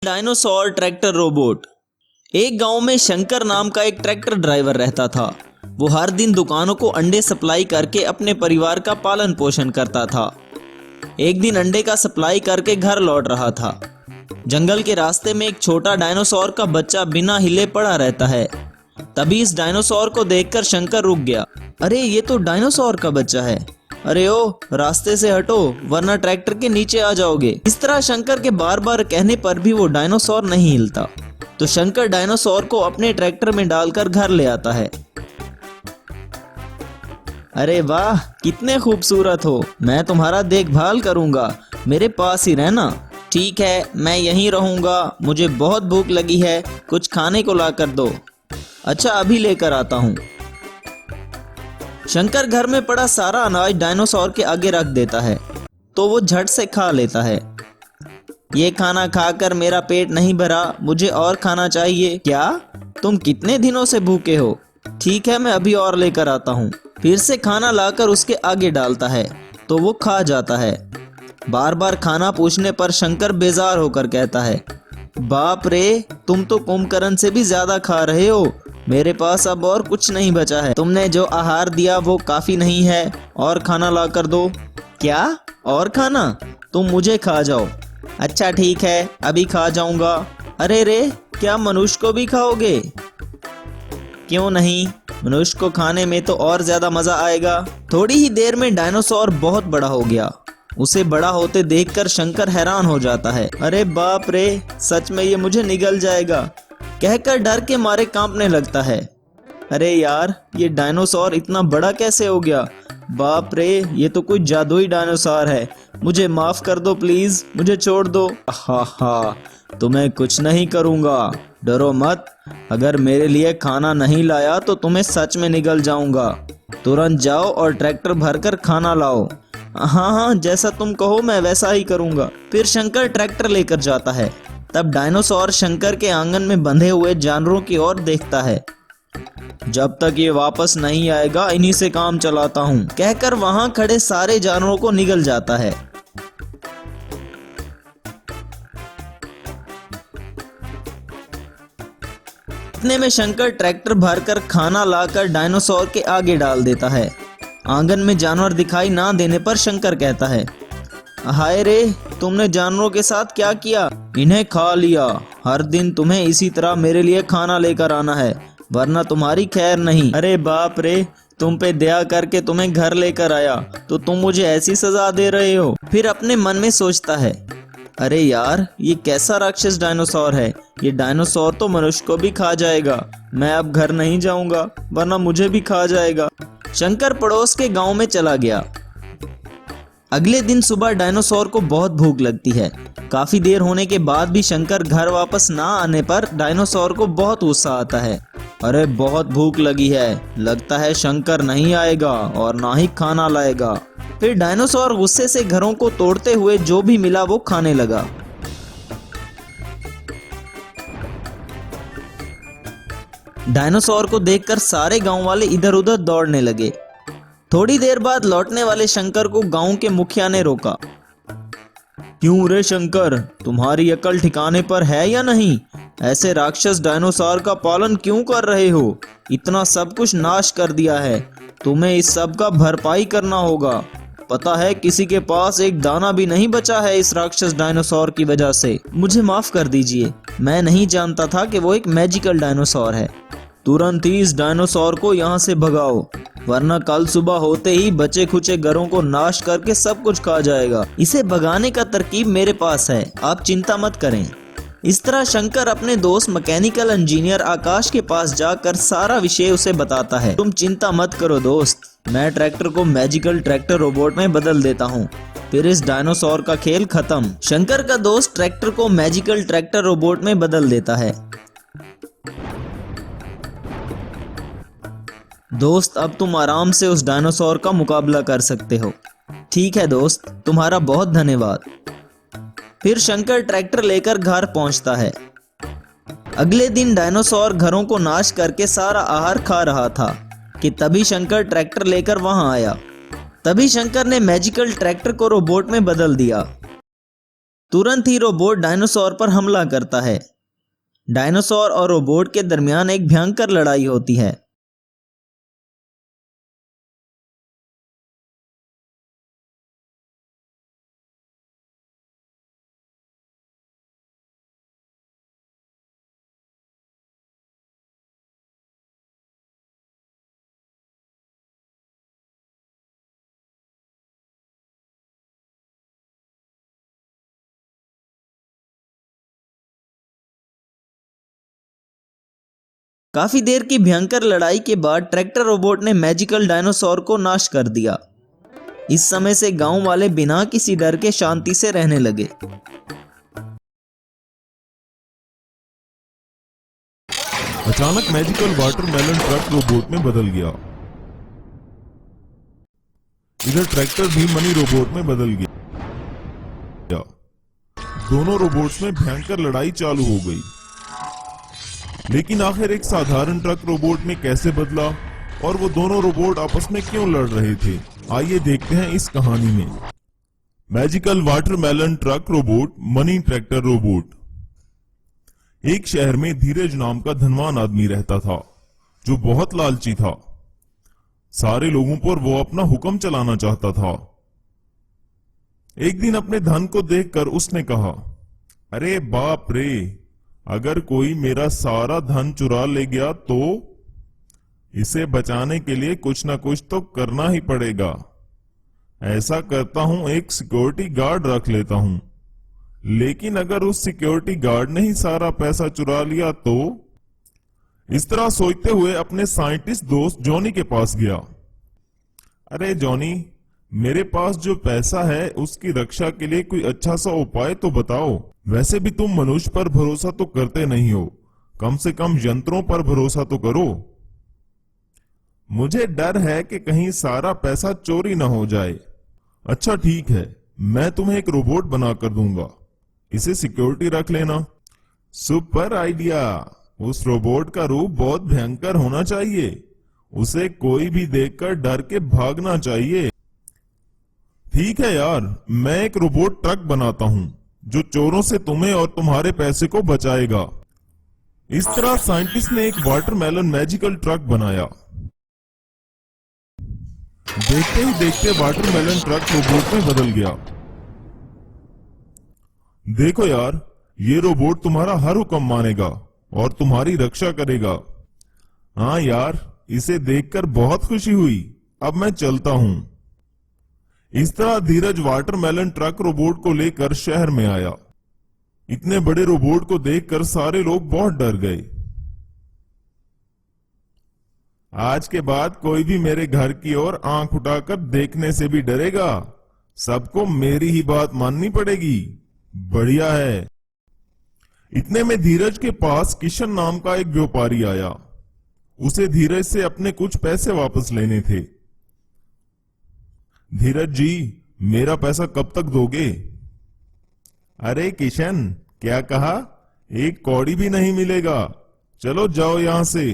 Dinosaur tractor robot. एक गांव में शंकर नाम का एक ट्रैक्टर ड्राइवर रहता था। वो हर दिन दुकानों को अंडे सप्लाई करके अपने परिवार का पालन पोषण करता था। एक दिन अंडे का सप्लाई करके घर लौट रहा था। जंगल के रास्ते में एक छोटा डायनासोर का बच्चा बिना हिले पड़ा रहता है। तभी इस डायनासोर को देखकर शंकर रुक गया। अरे ये तो डायनासोर का बच्चा है। अरे ओ, रास्ते से हटो वरना ट्रैक्टर के नीचे आ जाओगे। इस तरह शंकर के बार बार कहने पर भी वो डायनासोर नहीं हिलता। तो शंकर डायनासोर को अपने ट्रैक्टर में डालकर घर ले आता है। अरे वाह, कितने खूबसूरत हो, मैं तुम्हारा देखभाल करूंगा, मेरे पास ही रहना। ठीक है, मैं यहीं रहूंगा, मुझे बहुत भूख लगी है, कुछ खाने को ला कर दो। अच्छा, अभी लेकर आता हूँ। शंकर घर में पड़ा सारा अनाज डायनासोर के आगे रख देता है तो वो झट से खा लेता है। ये खाना खाकर मेरा पेट नहीं भरा, मुझे और खाना चाहिए। क्या तुम कितने दिनों से भूखे हो? ठीक है, मैं अभी और लेकर आता हूँ। फिर से खाना लाकर उसके आगे डालता है तो वो खा जाता है। बार बार खाना पूछने पर शंकर बेजार होकर कहता है, बाप रे, तुम तो कुंभकर्ण से भी ज्यादा खा रहे हो। मेरे पास अब और कुछ नहीं बचा है। तुमने जो आहार दिया वो काफी नहीं है, और खाना ला कर दो। क्या और खाना? तुम मुझे खा जाओ। अच्छा ठीक है, अभी खा जाऊंगा। अरे रे, क्या मनुष्य को भी खाओगे? क्यों नहीं, मनुष्य को खाने में तो और ज्यादा मजा आएगा। थोड़ी ही देर में डायनासोर बहुत बड़ा हो गया। उसे बड़ा होते देखकर शंकर हैरान हो जाता है। अरे बाप रे, सच में ये मुझे निगल जाएगा, कहकर डर के मारे कांपने लगता है। अरे यार, ये डायनासोर इतना बड़ा कैसे हो गया? बाप रे, ये तो कोई जादुई डायनासोर है। मुझे माफ कर दो प्लीज, मुझे छोड़ दो। हा हा, तुम्हें कुछ नहीं करूंगा, डरो मत। अगर मेरे लिए खाना नहीं लाया तो तुम्हें सच में निगल जाऊंगा। तुरंत जाओ और ट्रैक्टर भरकर खाना लाओ। हाँ हाँ, जैसा तुम कहो मैं वैसा ही करूंगा। फिर शंकर ट्रैक्टर लेकर जाता है। तब डायनासोर शंकर के आंगन में बंधे हुए जानवरों की ओर देखता है। जब तक ये वापस नहीं आएगा इन्हीं से काम चलाता हूँ, कहकर वहां खड़े सारे जानवरों को निगल जाता है। इतने में शंकर ट्रैक्टर भरकर खाना लाकर डायनासोर के आगे डाल देता है। आंगन में जानवर दिखाई ना देने पर शंकर कहता है, हाय रे, तुमने जानवरों के साथ क्या किया? इन्हें खा लिया। हर दिन तुम्हें इसी तरह मेरे लिए खाना लेकर आना है, वरना तुम्हारी खैर नहीं। अरे बाप रे, तुम पे दया करके तुम्हें घर लेकर आया तो तुम मुझे ऐसी सजा दे रहे हो। फिर अपने मन में सोचता है, अरे यार, ये कैसा राक्षस डायनासोर है। ये डायनासोर तो मनुष्य को भी खा जाएगा। मैं अब घर नहीं जाऊंगा, वरना मुझे भी खा जाएगा। शंकर पड़ोस के गांव में चला गया। अगले दिन सुबह डायनासोर को बहुत भूख लगती है। काफी देर होने के बाद भी शंकर घर वापस ना आने पर डायनासोर को बहुत गुस्सा आता है। अरे बहुत भूख लगी है, लगता है शंकर नहीं आएगा और ना ही खाना लाएगा। फिर डायनासोर गुस्से से घरों को तोड़ते हुए जो भी मिला वो खाने लगा। डायनासोर को देखकर सारे गांव वाले इधर उधर दौड़ने लगे। थोड़ी देर बाद लौटने वाले शंकर को गांव के मुखिया ने रोका। क्यों रे शंकर, तुम्हारी अकल ठिकाने पर है या नहीं? ऐसे राक्षस डायनासोर का पालन क्यों कर रहे हो? इतना सब कुछ नाश कर दिया है, तुम्हें इस सब का भरपाई करना होगा। पता है किसी के पास एक दाना भी नहीं बचा है इस राक्षस डायनासोर की वजह से। मुझे माफ कर दीजिए, मैं नहीं जानता था कि वो एक मैजिकल डायनासोर है। तुरंत ही इस डायनासोर को यहाँ से भगाओ, वरना कल सुबह होते ही बचे खुचे घरों को नाश करके सब कुछ खा जाएगा। इसे भगाने का तरकीब मेरे पास है, आप चिंता मत करें। इस तरह शंकर अपने दोस्त मैकेनिकल इंजीनियर आकाश के पास जाकर सारा विषय उसे बताता है। तुम चिंता मत करो दोस्त, मैं ट्रैक्टर को मैजिकल ट्रैक्टर रोबोट में बदल देता हूँ, फिर इस डायनासोर का खेल खत्म। शंकर का दोस्त ट्रैक्टर को मैजिकल ट्रैक्टर रोबोट में बदल देता है। दोस्त, अब तुम आराम से उस डायनासोर का मुकाबला कर सकते हो। ठीक है दोस्त, तुम्हारा बहुत धन्यवाद। फिर शंकर ट्रैक्टर लेकर घर पहुंचता है। अगले दिन डायनासोर घरों को नाश करके सारा आहार खा रहा था कि तभी शंकर ट्रैक्टर लेकर वहां आया। तभी शंकर ने मैजिकल ट्रैक्टर को रोबोट में बदल दिया। तुरंत ही रोबोट डायनासोर पर हमला करता है। डायनासोर और रोबोट के दरमियान एक भयंकर लड़ाई होती है। काफी देर की भयंकर लड़ाई के बाद ट्रैक्टर रोबोट ने मैजिकल डायनासोर को नाश कर दिया। इस समय से गांव वाले बिना किसी डर के शांति से रहने लगे। अचानक मैजिकल वाटरमेलन ट्रक रोबोट में बदल गया। इधर ट्रैक्टर भी मनी रोबोट में बदल गया। दोनों रोबोट्स में भयंकर लड़ाई चालू हो गई। लेकिन आखिर एक साधारण ट्रक रोबोट में कैसे बदला और वो दोनों रोबोट आपस में क्यों लड़ रहे थे, आइए देखते हैं इस कहानी में। Magical watermelon truck robot money tractor robot. एक शहर में धीरज नाम का धनवान आदमी रहता था जो बहुत लालची था। सारे लोगों पर वो अपना हुक्म चलाना चाहता था। एक दिन अपने धन को देखकर उसने कहा, अरे बाप रे, अगर कोई मेरा सारा धन चुरा ले गया तो इसे बचाने के लिए कुछ ना कुछ तो करना ही पड़ेगा। ऐसा करता हूं, एक सिक्योरिटी गार्ड रख लेता हूं। लेकिन अगर उस सिक्योरिटी गार्ड ने ही सारा पैसा चुरा लिया तो? इस तरह सोचते हुए अपने साइंटिस्ट दोस्त जॉनी के पास गया। अरे जॉनी, मेरे पास जो पैसा है उसकी रक्षा के लिए कोई अच्छा सा उपाय तो बताओ। वैसे भी तुम मनुष्य पर भरोसा तो करते नहीं हो, कम से कम यंत्रों पर भरोसा तो करो। मुझे डर है कि कहीं सारा पैसा चोरी ना हो जाए। अच्छा ठीक है, मैं तुम्हें एक रोबोट बनाकर दूंगा, इसे सिक्योरिटी रख लेना। Super idea. उस रोबोट का रूप बहुत भयंकर होना चाहिए, उसे कोई भी देखकर डर के भागना चाहिए। ठीक है यार, मैं एक रोबोट ट्रक बनाता हूं जो चोरों से तुम्हें और तुम्हारे पैसे को बचाएगा। इस तरह साइंटिस्ट ने एक वाटरमेलन मैजिकल ट्रक बनाया। देखते ही देखते वाटरमेलन ट्रक रोबोट में बदल गया। देखो यार, ये रोबोट तुम्हारा हर हुक्म मानेगा और तुम्हारी रक्षा करेगा। हाँ यार, इसे देखकर बहुत खुशी हुई। अब मैं चलता हूं। इस तरह धीरज वाटरमेलन ट्रक रोबोट को लेकर शहर में आया। इतने बड़े रोबोट को देखकर सारे लोग बहुत डर गए। आज के बाद कोई भी मेरे घर की ओर आंख उठाकर देखने से भी डरेगा। सबको मेरी ही बात माननी पड़ेगी। बढ़िया है। इतने में धीरज के पास किशन नाम का एक व्यापारी आया। उसे धीरज से अपने कुछ पैसे वापस लेने थे। धीरज जी, मेरा पैसा कब तक दोगे? अरे किशन, क्या कहा? एक कौड़ी भी नहीं मिलेगा। चलो जाओ यहां से।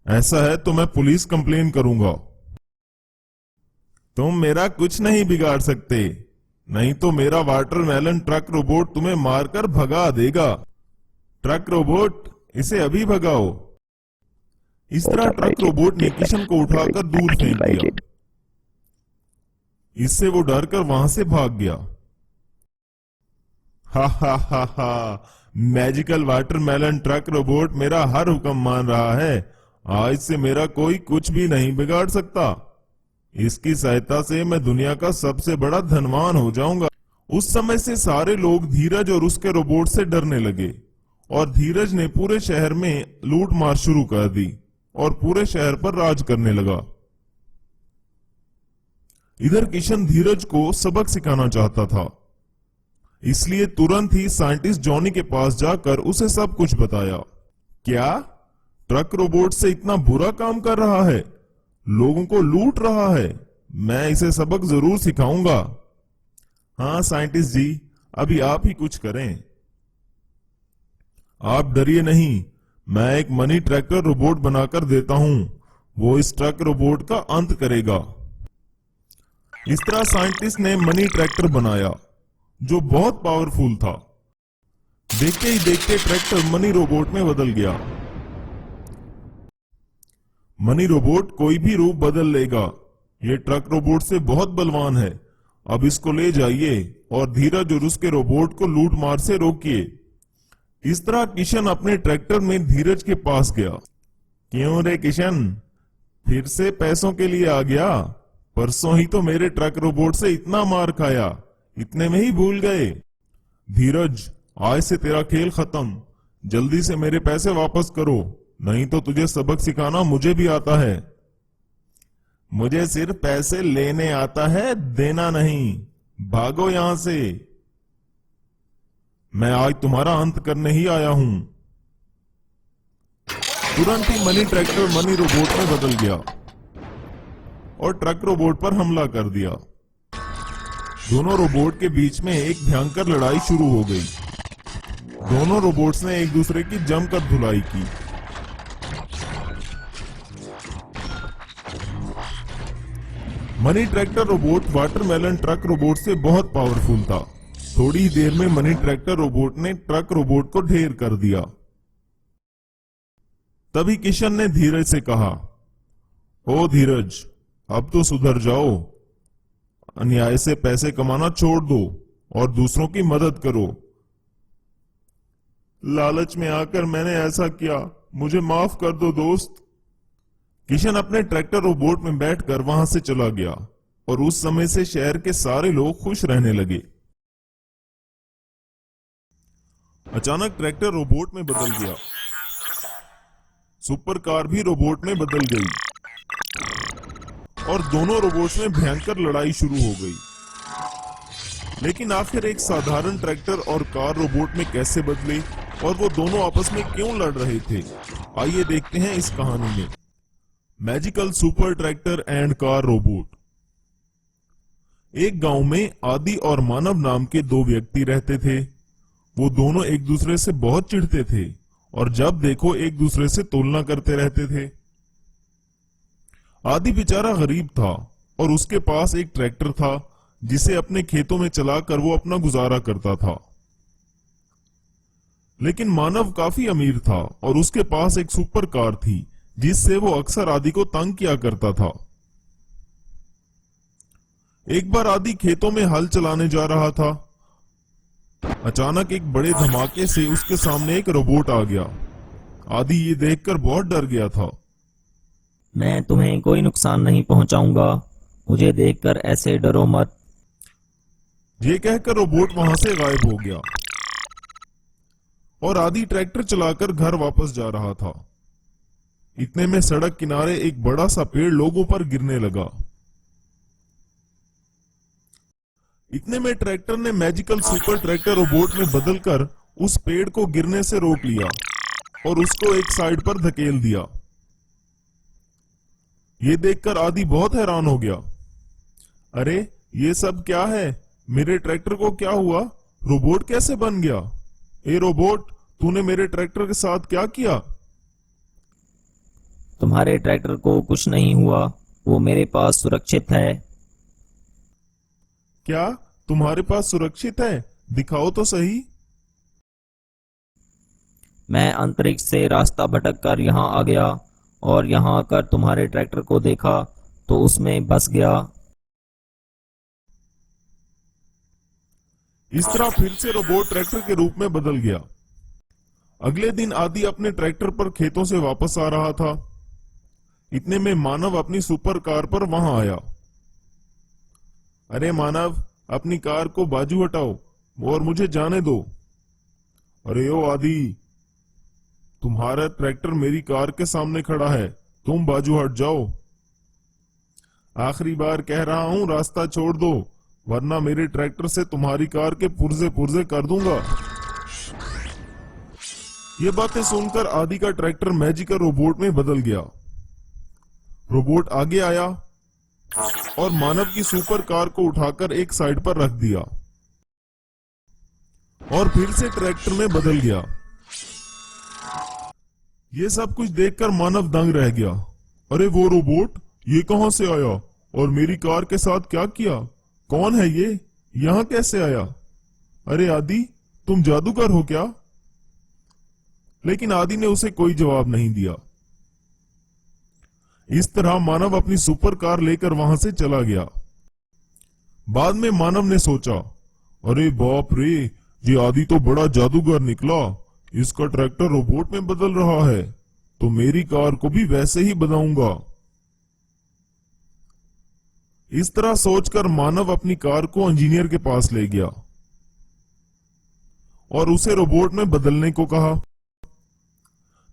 ऐसा है तो मैं पुलिस कंप्लेन करूंगा। तुम मेरा कुछ नहीं बिगाड़ सकते, नहीं तो मेरा वाटरमेलन ट्रक रोबोट तुम्हें मारकर भगा देगा। ट्रक रोबोट, इसे अभी भगाओ। इस तरह ट्रक रोबोट ने किशन को उठाकर दूर फेंक दिया। इससे वो डरकर वहां से भाग गया। हा हा हा हा, मैजिकल वाटरमेलन ट्रक रोबोट मेरा हर हुक्म मान रहा है। आज से मेरा कोई कुछ भी नहीं बिगाड़ सकता। इसकी सहायता से मैं दुनिया का सबसे बड़ा धनवान हो जाऊंगा। उस समय से सारे लोग धीरज और उसके रोबोट से डरने लगे और धीरज ने पूरे शहर में लूट मार शुरू कर दी और पूरे शहर पर राज करने लगा। इधर किशन धीरज को सबक सिखाना चाहता था, इसलिए तुरंत ही साइंटिस्ट जॉनी के पास जाकर उसे सब कुछ बताया। क्या ट्रक रोबोट से इतना बुरा काम कर रहा है, लोगों को लूट रहा है? मैं इसे सबक जरूर सिखाऊंगा। हाँ साइंटिस्ट जी, अभी आप ही कुछ करें। आप डरिए नहीं, मैं एक मनी ट्रैक्टर रोबोट बनाकर देता हूं। वो इस ट्रक रोबोट का अंत करेगा। इस तरह साइंटिस्ट ने मनी ट्रैक्टर बनाया जो बहुत पावरफुल था। देखते ही देखते ट्रैक्टर मनी रोबोट में बदल गया। मनी रोबोट कोई भी रूप बदल लेगा। ये ट्रक रोबोट से बहुत बलवान है। अब इसको ले जाइए और धीरज और उसके रोबोट को लूट मार से रोकिए। इस तरह किशन अपने ट्रैक्टर में धीरज के पास गया। क्यों रे किशन, फिर से पैसों के लिए आ गया? परसों ही तो मेरे ट्रक रोबोट से इतना मार खाया, इतने में ही भूल गए। धीरज, आज से तेरा खेल खत्म। जल्दी से मेरे पैसे वापस करो, नहीं तो तुझे सबक सिखाना मुझे भी आता है। मुझे सिर्फ पैसे लेने आता है, देना नहीं। भागो यहां से। मैं आज तुम्हारा अंत करने ही आया हूं। तुरंत ही मनी ट्रैक्टर मनी रोबोट में बदल गया और ट्रक रोबोट पर हमला कर दिया। दोनों रोबोट के बीच में एक भयंकर लड़ाई शुरू हो गई। दोनों रोबोट्स ने एक दूसरे की जमकर धुलाई की। Money tractor robot watermelon truck robot से बहुत पावरफुल था। थोड़ी ही देर में मनी ट्रैक्टर रोबोट ने ट्रक रोबोट को ढेर कर दिया। तभी किशन ने धीरज से कहा, ओ धीरज, अब तो सुधर जाओ। अन्याय से पैसे कमाना छोड़ दो और दूसरों की मदद करो। लालच में आकर मैंने ऐसा किया, मुझे माफ कर दो दोस्त। किशन अपने ट्रैक्टर रोबोट में बैठकर वहां से चला गया और उस समय से शहर के सारे लोग खुश रहने लगे। अचानक ट्रैक्टर रोबोट में बदल गया। सुपर कार भी रोबोट में बदल गई और दोनों रोबोट्स में भयंकर लड़ाई शुरू हो गई। लेकिन आखिर एक साधारण ट्रैक्टर और कार रोबोट में कैसे बदले और वो दोनों आपस में क्यों लड़ रहे थे, आइए देखते हैं इस कहानी में। Magical super tractor and car robot. एक गांव में आदि और मानव नाम के दो व्यक्ति रहते थे। वो दोनों एक दूसरे से बहुत चिढ़ते थे और जब देखो एक दूसरे से तुलना करते रहते थे। आदि बेचारा गरीब था और उसके पास एक ट्रैक्टर था जिसे अपने खेतों में चलाकर वो अपना गुजारा करता था। लेकिन मानव काफी अमीर था और उसके पास एक सुपर कार थी जिससे वो अक्सर आदि को तंग किया करता था। एक बार आदि खेतों में हल चलाने जा रहा था। अचानक एक बड़े धमाके से उसके सामने एक रोबोट आ गया। आदि ये देखकर बहुत डर गया था। मैं तुम्हें कोई नुकसान नहीं पहुंचाऊंगा, मुझे देखकर ऐसे डरो मत। ये कहकर रोबोट वहां से गायब हो गया और आदि ट्रैक्टर चलाकर घर वापस जा रहा था। इतने में सड़क किनारे एक बड़ा सा पेड़ लोगों पर गिरने लगा। इतने में ट्रैक्टर ने मैजिकल सुपर ट्रैक्टर रोबोट में बदलकर उस पेड़ को गिरने से रोक लिया और उसको एक साइड पर धकेल दिया। ये देखकर आदि बहुत हैरान हो गया। अरे ये सब क्या है? मेरे ट्रैक्टर को क्या हुआ? रोबोट कैसे बन गया? ए रोबोट, तूने मेरे ट्रैक्टर के साथ क्या किया? तुम्हारे ट्रैक्टर को कुछ नहीं हुआ, वो मेरे पास सुरक्षित है। क्या तुम्हारे पास सुरक्षित है? दिखाओ तो सही। मैं अंतरिक्ष से रास्ता भटक कर यहाँ आ गया और यहाँ आकर तुम्हारे ट्रैक्टर को देखा तो उसमें बस गया। इस तरह फिर से रोबोट ट्रैक्टर के रूप में बदल गया। अगले दिन आदि अपने ट्रैक्टर पर खेतों से वापस आ रहा था। इतने में मानव अपनी सुपर कार पर वहां आया। अरे मानव, अपनी कार को बाजू हटाओ और मुझे जाने दो। अरे ओ आदि, तुम्हारा ट्रैक्टर मेरी कार के सामने खड़ा है, तुम बाजू हट जाओ। आखिरी बार कह रहा हूं, रास्ता छोड़ दो, वरना मेरे ट्रैक्टर से तुम्हारी कार के पुर्जे पुर्जे कर दूंगा। ये बातें सुनकर आदि का ट्रैक्टर मैजिकल रोबोट में बदल गया। रोबोट आगे आया और मानव की सुपर कार को उठाकर एक साइड पर रख दिया और फिर से ट्रैक्टर में बदल गया। ये सब कुछ देखकर मानव दंग रह गया। अरे वो रोबोट, ये कहां से आया और मेरी कार के साथ क्या किया? कौन है ये? यहां कैसे आया? अरे आदि, तुम जादूगर हो क्या? लेकिन आदि ने उसे कोई जवाब नहीं दिया। इस तरह मानव अपनी सुपर कार लेकर वहां से चला गया। बाद में मानव ने सोचा, अरे बाप रे, ये आदि तो बड़ा जादूगर निकला। इसका ट्रैक्टर रोबोट में बदल रहा है, तो मेरी कार को भी वैसे ही बनाऊंगा। इस तरह सोचकर मानव अपनी कार को इंजीनियर के पास ले गया और उसे रोबोट में बदलने को कहा।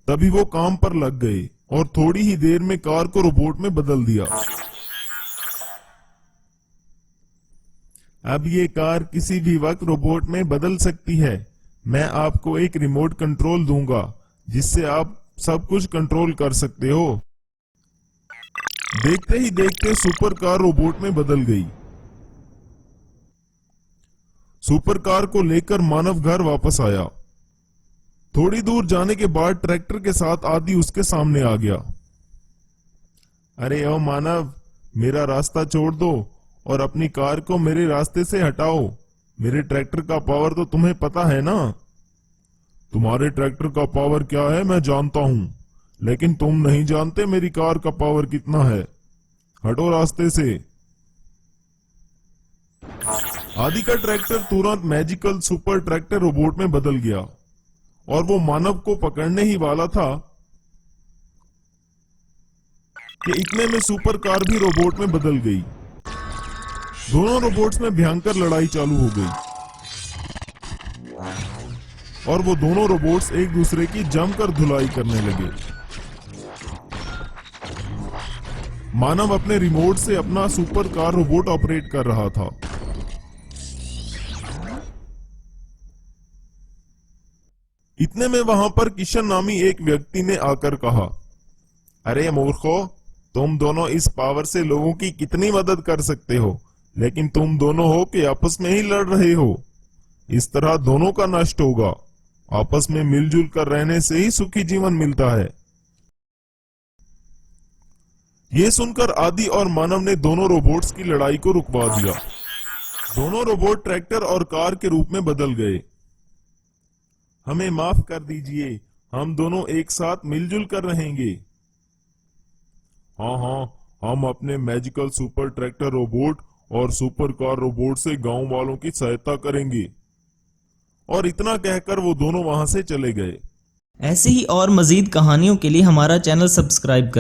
तभी वो काम पर लग गए और थोड़ी ही देर में कार को रोबोट में बदल दिया। अब ये कार किसी भी वक्त रोबोट में बदल सकती है। मैं आपको एक रिमोट कंट्रोल दूंगा जिससे आप सब कुछ कंट्रोल कर सकते हो। देखते ही देखते सुपर कार रोबोट में बदल गई। सुपर कार को लेकर मानव घर वापस आया। थोड़ी दूर जाने के बाद ट्रैक्टर के साथ आदि उसके सामने आ गया। अरे ओ मानव, मेरा रास्ता छोड़ दो और अपनी कार को मेरे रास्ते से हटाओ। मेरे ट्रैक्टर का पावर तो तुम्हें पता है ना। तुम्हारे ट्रैक्टर का पावर क्या है मैं जानता हूं, लेकिन तुम नहीं जानते मेरी कार का पावर कितना है। हटो रास्ते से। आदि का ट्रैक्टर तुरंत मैजिकल सुपर ट्रैक्टर रोबोट में बदल गया और वो मानव को पकड़ने ही वाला था कि इतने में सुपर कार भी रोबोट में बदल गई। दोनों रोबोट्स में भयंकर लड़ाई चालू हो गई और वो दोनों रोबोट्स एक दूसरे की जमकर धुलाई करने लगे। मानव अपने रिमोट से अपना सुपर कार रोबोट ऑपरेट कर रहा था। इतने में वहां पर किशन नामी एक व्यक्ति ने आकर कहा, अरे मूर्खो, तुम दोनों इस पावर से लोगों की कितनी मदद कर सकते हो, लेकिन तुम दोनों हो कि आपस में ही लड़ रहे हो। इस तरह दोनों का नष्ट होगा। आपस में मिलजुल कर रहने से ही सुखी जीवन मिलता है। ये सुनकर आदि और मानव ने दोनों रोबोट्स की लड़ाई को रुकवा दिया। दोनों रोबोट ट्रैक्टर और कार के रूप में बदल गए। हमें माफ कर दीजिए, हम दोनों एक साथ मिलजुल कर रहेंगे। हाँ हाँ, हम अपने मैजिकल सुपर ट्रैक्टर रोबोट और सुपर कार रोबोट से गांव वालों की सहायता करेंगे। और इतना कहकर वो दोनों वहां से चले गए। ऐसी ही और मजीद कहानियों के लिए हमारा चैनल सब्सक्राइब करें।